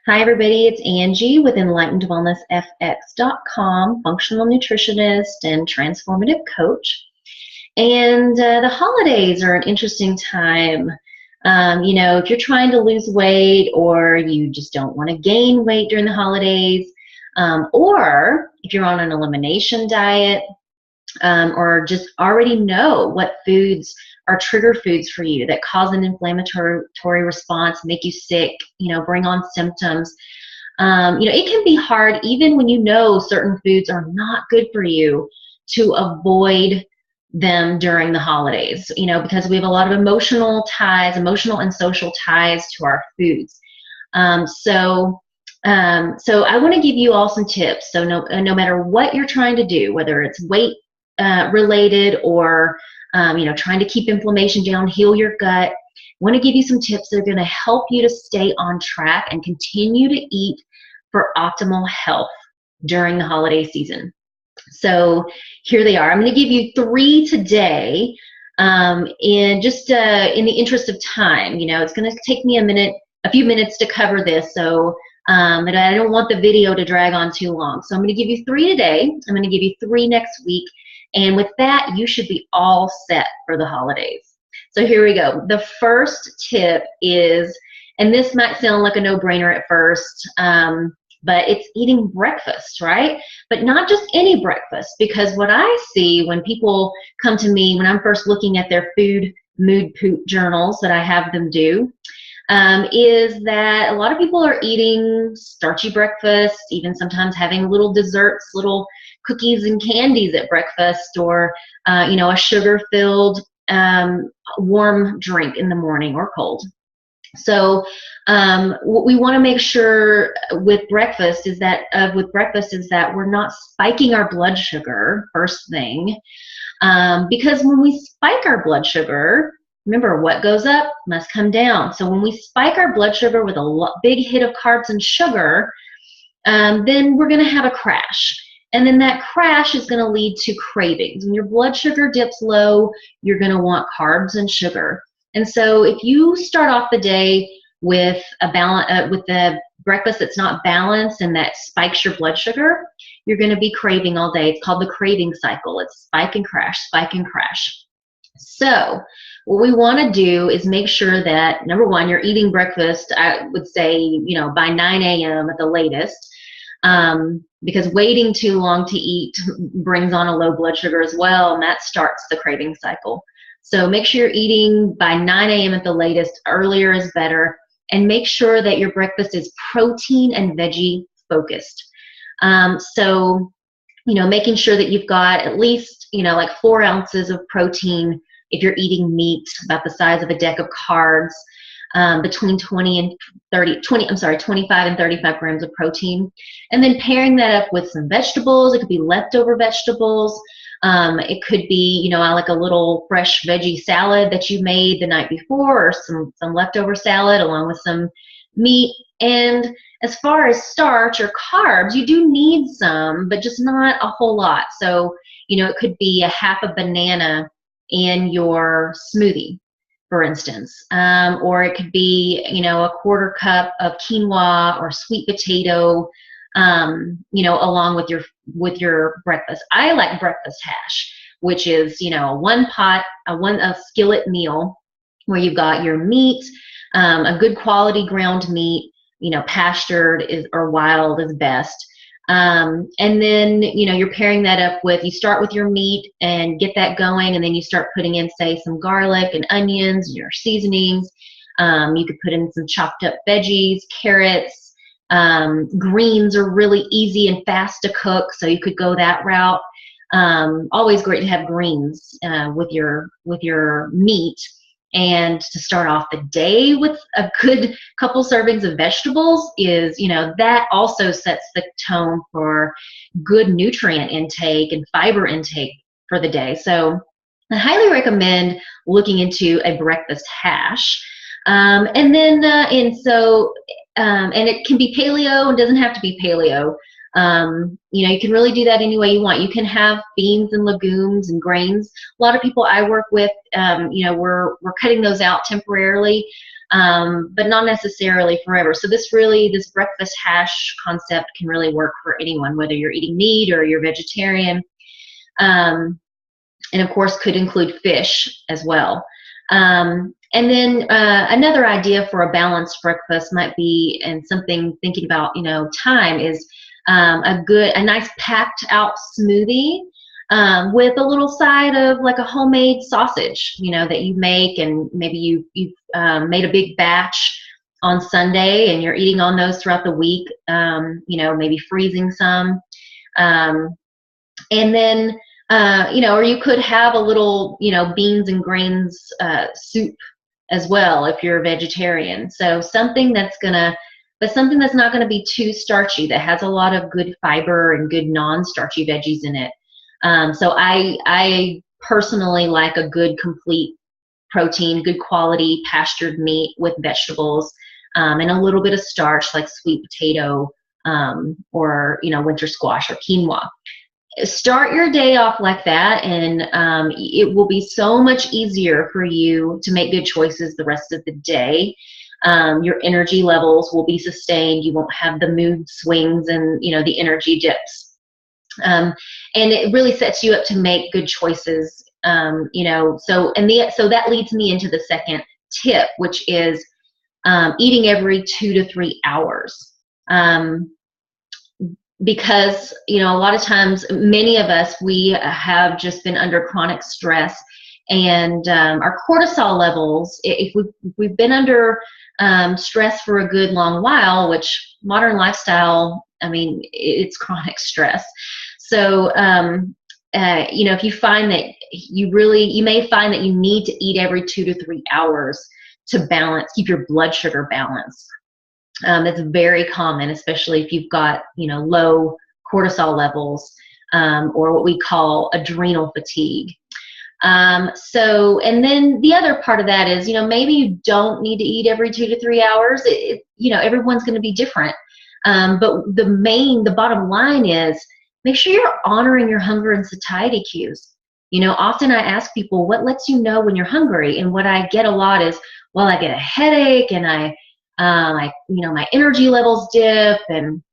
Hi, everybody. It's Angie with EnlightenedWellnessFX.com, functional nutritionist and transformative coach. And the holidays are an interesting time. If you're trying to lose weight or you just don't want to gain weight during the holidays, or if you're on an elimination diet, or just already know what foods are trigger foods for you that cause an inflammatory response, make you sick, bring on symptoms. It can be hard even when you know certain foods are not good for you to avoid them during the holidays, because we have a lot of emotional and social ties to our foods. So I want to give you all some tips. So no matter what you're trying to do, whether it's weight related or trying to keep inflammation down, heal your gut, I want to give you some tips that are going to help you to stay on track and continue to eat for optimal health during the holiday season. So here they are. I'm going to give you 3 today, in the interest of time. It's going to take me a few minutes to cover this, so but I don't want the video to drag on too long. So I'm going to give you 3 today. I'm going to give you 3 next week. And with that, you should be all set for the holidays. So here we go. The first tip is, and this might sound like a no-brainer at first, but it's eating breakfast, right? But not just any breakfast, because what I see when people come to me, when I'm first looking at their food mood poop journals that I have them do, is that a lot of people are eating starchy breakfast, even sometimes having little desserts, little cookies and candies at breakfast, or a sugar-filled warm drink in the morning or cold. So what we want to make sure with breakfast is that we're not spiking our blood sugar first thing, because when we spike our blood sugar, remember, what goes up must come down. So when we spike our blood sugar with a big hit of carbs and sugar, then we're going to have a crash. And then that crash is going to lead to cravings. When your blood sugar dips low, you're going to want carbs and sugar. And so if you start off the day with the breakfast that's not balanced and that spikes your blood sugar, you're going to be craving all day. It's called the craving cycle. It's spike and crash, spike and crash. So what we want to do is make sure that, number one, you're eating breakfast, I would say, by 9 a.m. at the latest, because waiting too long to eat brings on a low blood sugar as well, and that starts the craving cycle. So make sure you're eating by 9 a.m. at the latest. Earlier is better. And make sure that your breakfast is protein and veggie focused. So making sure that you've got at least, like 4 ounces of protein if you're eating meat, about the size of a deck of cards, between 25 and 35 grams of protein. And then pairing that up with some vegetables. It could be leftover vegetables. It could be, like a little fresh veggie salad that you made the night before, or some leftover salad along with some meat. And as far as starch or carbs, you do need some, but just not a whole lot. So, it could be a half a banana in your smoothie, for instance, or it could be, a quarter cup of quinoa or sweet potato, along with your breakfast. I like breakfast hash, which is, a skillet meal where you've got your meat, a good quality ground meat, pastured or wild is best. And then, you're pairing that up you start with your meat and get that going, and then you start putting in, say, some garlic and onions, your seasonings. You could put in some chopped up veggies, carrots. Greens are really easy and fast to cook, so you could go that route. Always great to have greens with your meat. And to start off the day with a good couple servings of vegetables is, that also sets the tone for good nutrient intake and fiber intake for the day. So I highly recommend looking into a breakfast hash. And it can be paleo and doesn't have to be paleo. You can really do that any way you want. You can have beans and legumes and grains. A lot of people I work with, we're cutting those out temporarily. but not necessarily forever. So this breakfast hash concept can really work for anyone, whether you're eating meat or you're vegetarian. And of course could include fish as well. And then another idea for a balanced breakfast might be, and something thinking about, time, is a nice packed out smoothie with a little side of like a homemade sausage, that you make, and maybe you've made a big batch on Sunday and you're eating on those throughout the week, maybe freezing some. And then, or you could have a little, beans and grains soup as well if you're a vegetarian. So something that's not going to be too starchy, that has a lot of good fiber and good non-starchy veggies in it. So I personally like a good complete protein, good quality pastured meat with vegetables, and a little bit of starch like sweet potato, or winter squash or quinoa. Start your day off like that, and it will be so much easier for you to make good choices the rest of the day. Your energy levels will be sustained. You won't have the mood swings and the energy dips, and it really sets you up to make good choices. So that leads me into the second tip, which is eating every 2 to 3 hours. Because a lot of times, many of us, we have just been under chronic stress, and our cortisol levels, if we've been under stress for a good long while, which modern lifestyle, it's chronic stress. So if you find that you may find that you need to eat every 2 to 3 hours to keep your blood sugar balanced. That's very common, especially if you've got, low cortisol levels, or what we call adrenal fatigue. And then the other part of that is, maybe you don't need to eat every 2 to 3 hours. Everyone's going to be different. But the bottom line is, make sure you're honoring your hunger and satiety cues. Often I ask people, what lets you know when you're hungry? And what I get a lot is, well, I get a headache, and my energy levels dip, and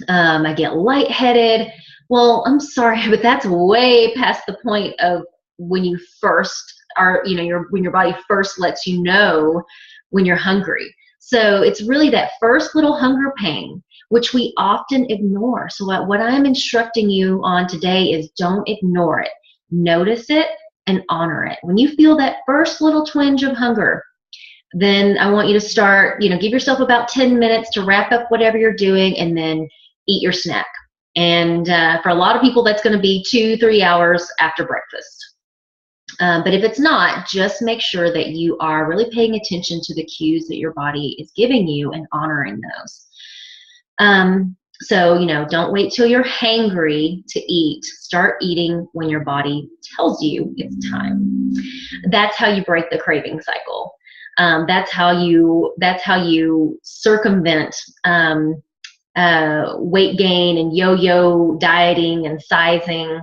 I get lightheaded. Well, I'm sorry, but that's way past the point of when you first are, when your body first lets you know when you're hungry. So it's really that first little hunger pain, which we often ignore. So what I'm instructing you on today is, don't ignore it. Notice it and honor it. When you feel that first little twinge of hunger, then I want you to start, give yourself about 10 minutes to wrap up whatever you're doing, and then eat your snack. And for a lot of people, that's going to be 2-3 hours after breakfast. But if it's not, just make sure that you are really paying attention to the cues that your body is giving you and honoring those. So, don't wait till you're hangry to eat. Start eating when your body tells you it's time. That's how you break the craving cycle. That's how you circumvent weight gain and yo-yo dieting and sizing.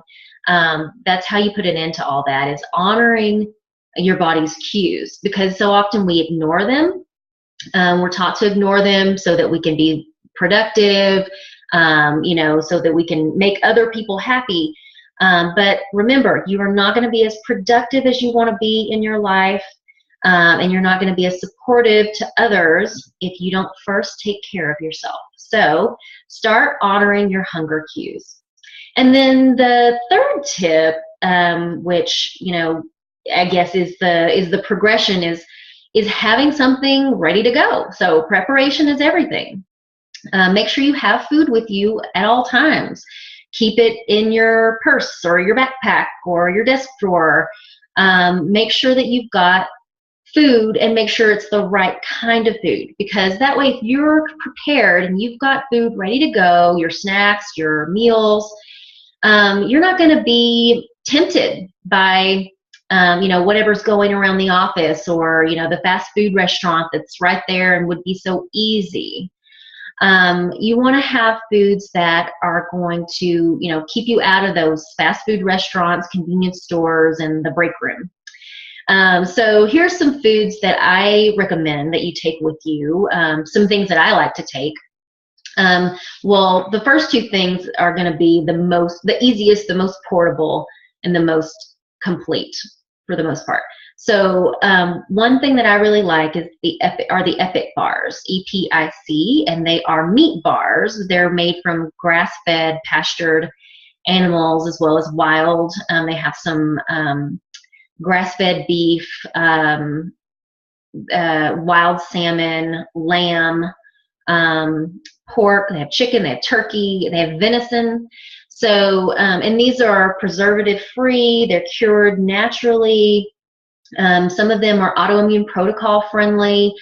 That's how you put an end to all that, is honoring your body's cues, because so often we ignore them. We're taught to ignore them so that we can be productive, so that we can make other people happy. But remember, you are not going to be as productive as you want to be in your life. And you're not going to be as supportive to others if you don't first take care of yourself. So start honoring your hunger cues. And then the third tip, which I guess is the progression, is having something ready to go. So preparation is everything. Make sure you have food with you at all times. Keep it in your purse or your backpack or your desk drawer. Make sure that you've got food, and make sure it's the right kind of food, because that way, if you're prepared and you've got food ready to go, your snacks, your meals, you're not going to be tempted by whatever's going around the office, or the fast food restaurant that's right there and would be so easy. You want to have foods that are going to keep you out of those fast food restaurants, convenience stores, and the break room. So here's some foods that I recommend that you take with you, some things that I like to take. Well, the first two things are going to be the easiest, the most portable, and the most complete for the most part. So one thing that I really like is the Epic bars, EPIC, and they are meat bars. They're made from grass-fed, pastured animals as well as wild. They have some grass-fed beef, wild salmon, lamb, pork, they have chicken, they have turkey, they have venison. So, and these are preservative free, they're cured naturally. Some of them are autoimmune protocol friendly,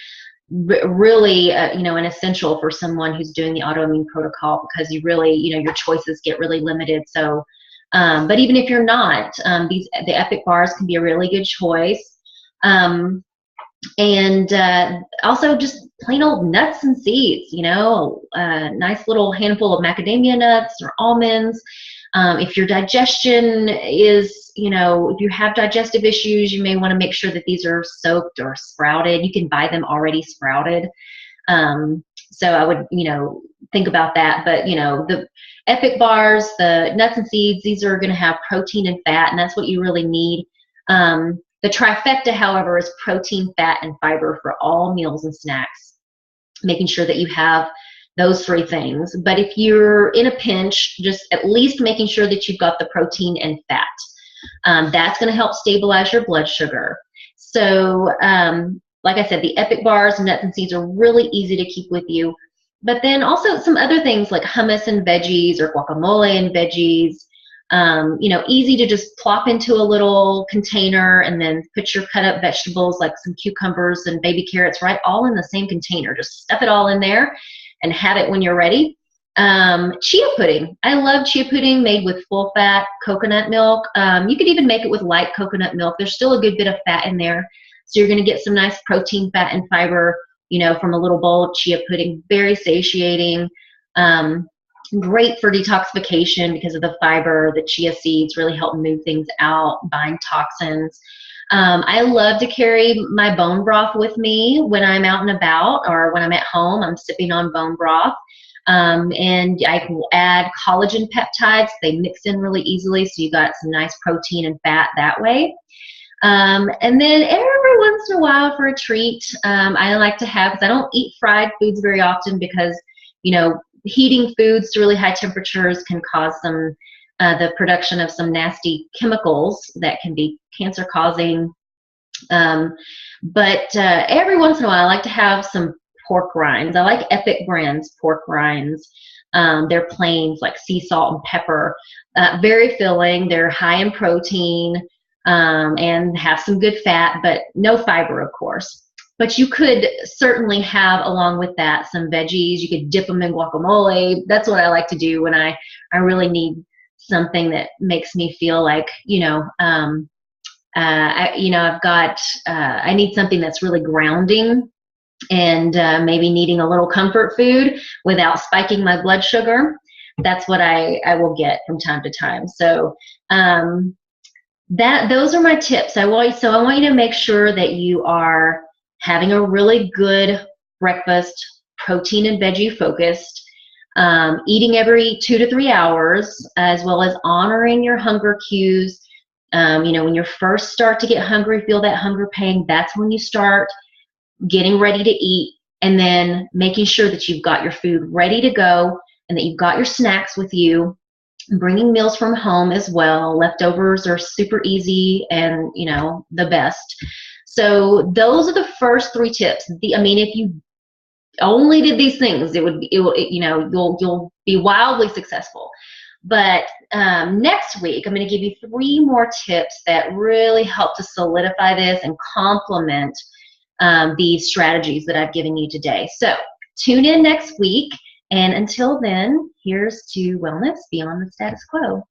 really, an essential for someone who's doing the autoimmune protocol, because you really, your choices get really limited. So, but even if you're not, the Epic bars can be a really good choice. And also just plain old nuts and seeds, a nice little handful of macadamia nuts or almonds. If your digestion is, if you have digestive issues, you may want to make sure that these are soaked or sprouted. You can buy them already sprouted. So I would, think about that. But, the Epic bars, the nuts and seeds, these are going to have protein and fat, and that's what you really need. The trifecta, however, is protein, fat, and fiber for all meals and snacks, making sure that you have those three things. But if you're in a pinch, just at least making sure that you've got the protein and fat. That's going to help stabilize your blood sugar. So, like I said, the Epic bars, nuts and seeds are really easy to keep with you. But then also some other things like hummus and veggies or guacamole and veggies. Easy to just plop into a little container and then put your cut up vegetables like some cucumbers and baby carrots, right, all in the same container. Just stuff it all in there and have it when you're ready. Chia pudding. I love chia pudding made with full fat coconut milk. You could even make it with light coconut milk. There's still a good bit of fat in there. So you're going to get some nice protein, fat, and fiber, from a little bowl of chia pudding. Very satiating. Great for detoxification because of the fiber. The chia seeds really help move things out, bind toxins. I love to carry my bone broth with me when I'm out and about, or when I'm at home. I'm sipping on bone broth. And I will add collagen peptides. They mix in really easily, so you got some nice protein and fat that way. And then every once in a while for a treat, I like to have, because I don't eat fried foods very often, because, heating foods to really high temperatures can cause some the production of some nasty chemicals that can be cancer causing. But every once in a while I like to have some pork rinds. I like Epic brands pork rinds. They're plain, like sea salt and pepper. Very filling. They're high in protein and have some good fat, but no fiber, of course. But you could certainly have, along with that, some veggies. You could dip them in guacamole. That's what I like to do when I really need something that makes me feel like, I need something that's really grounding, and maybe needing a little comfort food without spiking my blood sugar. That's what I will get from time to time. So those are my tips. I want you to make sure that you are having a really good breakfast, protein and veggie focused, eating every 2 to 3 hours, as well as honoring your hunger cues. When you first start to get hungry, feel that hunger pang, that's when you start getting ready to eat, and then making sure that you've got your food ready to go and that you've got your snacks with you. Bringing meals from home as well. Leftovers are super easy and, the best. So those are the first 3 tips. If you only did these things, you'll be wildly successful. But next week, I'm going to give you 3 more tips that really help to solidify this and complement these strategies that I've given you today. So tune in next week. And until then, here's to wellness beyond the status quo.